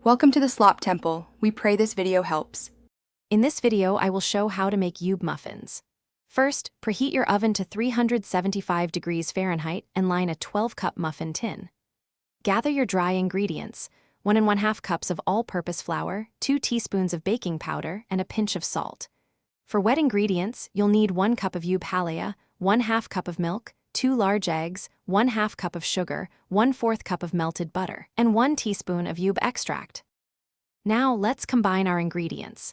Welcome to the Slop Temple. We pray this video helps. In this video, I will show how to make Ube muffins. First, preheat your oven to 375 degrees Fahrenheit and line a 12-cup muffin tin. Gather your dry ingredients, 1 1/2 cups of all-purpose flour, 2 teaspoons of baking powder, and a pinch of salt. For wet ingredients, you'll need 1 cup of Ube Halaya, 1/2 cup of milk, 2 large eggs, 1/2 cup of sugar, 1/4 cup of melted butter, and 1 teaspoon of Ube extract. Now let's combine our ingredients.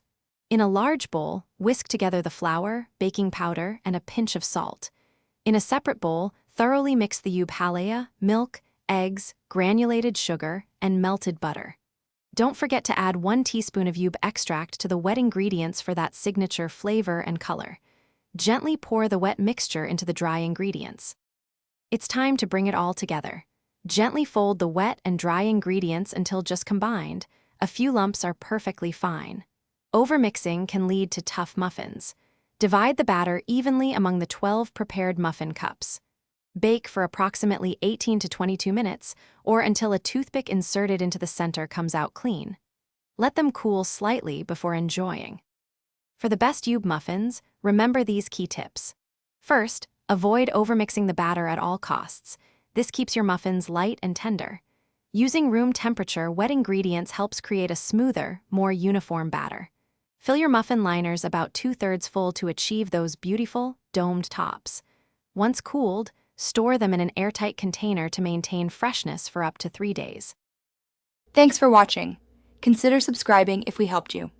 In a large bowl, whisk together the flour, baking powder, and a pinch of salt. In a separate bowl, thoroughly mix the Ube Halaya, milk, eggs, granulated sugar, and melted butter. Don't forget to add 1 teaspoon of Ube extract to the wet ingredients for that signature flavor and color. Gently pour the wet mixture into the dry ingredients. It's time to bring it all together. Gently fold the wet and dry ingredients until just combined. A few lumps are perfectly fine. Overmixing can lead to tough muffins. Divide the batter evenly among the 12 prepared muffin cups. Bake for approximately 18 to 22 minutes, or until a toothpick inserted into the center comes out clean. Let them cool slightly before enjoying. For the best Ube muffins, remember these key tips. First, avoid overmixing the batter at all costs. This keeps your muffins light and tender. Using room temperature wet ingredients helps create a smoother, more uniform batter. Fill your muffin liners about 2/3 full to achieve those beautiful, domed tops. Once cooled, store them in an airtight container to maintain freshness for up to 3 days. Thanks for watching. Consider subscribing if we helped you.